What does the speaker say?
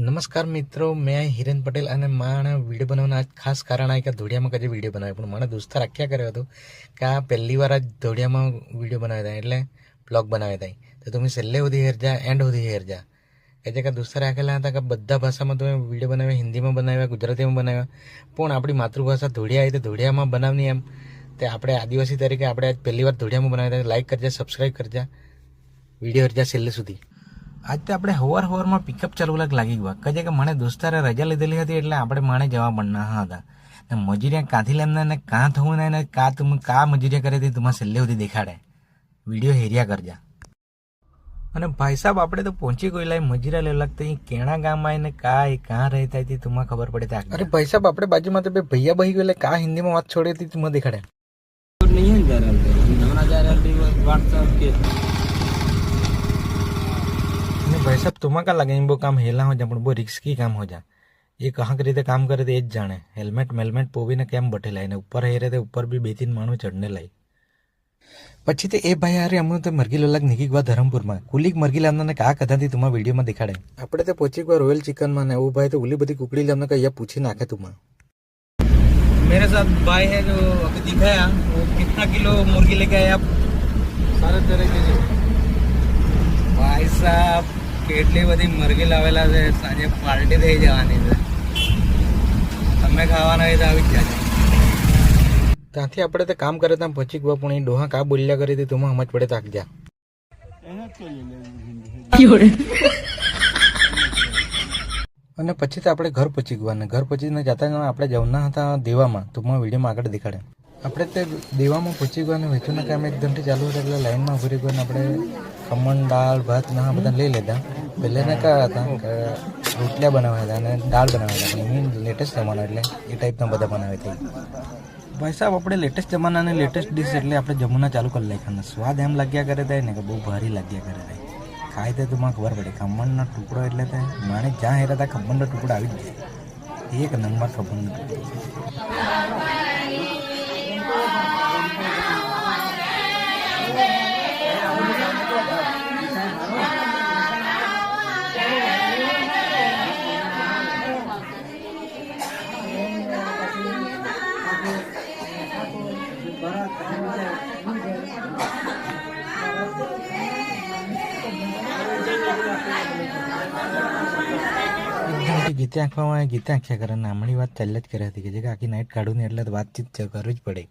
नमस्कार मित्रों, मैं हिरेन पटेल અને મારા વિડીયો બનાવવાના આજ ખાસ કારણ આ કે ધોડિયામાં કદી વિડીયો બનાવ્યો પણ મને દોસ્તાર આખ્યા કર્યો હતો કે આ પહેલી વાર જ ધોડિયામાં વિડીયો બનાવ્યા હતા એટલે બ્લોગ બનાવ્યા હતા તો તમે છેલ્લે સુધી હેરજા એન્ડ સુધી હેરજા કે જે દોસ્તારે આખેલા હતા કે બધા ભાષામાં તમે વિડીયો બનાવ્યા, હિન્દીમાં બનાવ્યા, ગુજરાતીમાં બનાવ્યા, પણ આપણી માતૃભાષા ધોડિયા આવી તો ધોડિયામાં બનાવની એમ તે આપણે આદિવાસી તરીકે આપણે આજ પહેલી વાર ધોડિયામાં બનાવ્યા હતા. લાઈક કરજા, સબસ્ક્રાઈબ કરજા, વિડીયો હેરજા છેલ્લે સુધી. आज तो આપણે હવારમાં પિકઅપ ચાલુ લાગી ગયા કજે કે મને દોસ્તારે રજા લીધેલી હતી એટલે આપણે માણે જવા પડના હતા ને મજૂરિયા કાંથી લેમના ને કાં થવું ને કા તમે કા મજૂરિયા કરે તે તમારે છેલ્લે સુધી દેખાડે. વિડીયો હેરિયા કરજા. અને ભાઈ સાહેબ આપણે તો પહોંચી ગયેલા મજૂરા લેવા લાગતા કેણા ગામ આવીને કાં રહેતા હતી તમને ખબર પડે. અરે ભાઈ સાહેબ આપણે બાજુમાં તો બે ભૈયા બહી ગયેલા કા હિન્દીમાં વાત છોડી હતી તમને દેખાડે નહીં જા भाई साहब तुम्हें क्या लगे वो काम हेला हो जा वो रिस्की काम हो जा. ये कहाँ के रीते काम करे ये जाने. हेलमेट पोवीने केम बठेला ने ऊपर हेरे ते ऊपर भी 2-3 माणू चढ़ने लाई. પછી તે એ ભાઈ હારે અમે તો મરઘી લોલાક નીકળી ગયા ધરમપુરમાં. કુલીક મરઘી લાવનાને કા કથાથી તમારા વિડીયોમાં દેખાડે. આપણે તો પહોંચી ગયા રોયલ ચિકનમાં ને वो भाई तो उली बदी कुकड़ी लावना का ये पूछी नाखे तुम्हारा. मेरे साथ भाई है जो अभी दिखाया वो कितना किलो मुर्गी लेके आए आप? 3.5 किलो. भाई साहब કેટલી બધી મરઘી લાવેલા છે, સાંજે પાર્ટી થઈ જવાની છે, તમે ખાવાના હોય તો આવી જ જાય. ત્યાંથી આપણે તો કામ કરે ત્યાં પહોંચી ગયા પણ એ ડોહા કા બોલ્યા કરી હતી તું સમજ પડે તાક જા. અને પછી તો આપણે ઘર પહોંચી ગયા ને ઘર પહોંચીને જતા આપણે જવાના હતા દેવામાં. ટૂંકમાં વિડીયોમાં આગળ દેખાડે. આપણે તે દેવામાં પહોંચી ગયા ને વેચવાના કામ એકદમથી ચાલુ હતા એટલે લાઈનમાં ઉભી રહી ગયા ને આપણે ખમણ, દાળ, ભાત ના બધા લઈ લીધા. પહેલાંના કયા હતા કે રોટલા બનાવ્યા હતા અને દાળ બનાવ્યા હતા પણ એ લેટેસ્ટ જમાના એટલે એ ટાઈપના બધા બનાવે છે. ભાઈ સાહેબ આપણે લેટેસ્ટ જમાના અને લેટેસ્ટ ડીશ એટલે આપણે જમવાના ચાલુ કરી નાખ્યા. સ્વાદ એમ લાગ્યા કરે થાય ને કે બહુ ભારી લાગ્યા કરે થાય. ખાય તો મને ખબર પડે ખમણનો ટુકડો એટલે થાય માણે જ્યાં હેરા હતા ખમણનો ટુકડો આવી જ જાય. એક નંબર ખમણનો ટુકડો. ગીતે આંખવામાં ગીતે આંખ્યા કરે નામની વાત ચાલ્યા જ કરી હતી કે જે આખી નાઇટ કાઢું ને એટલે વાતચીત કરવી જ પડે.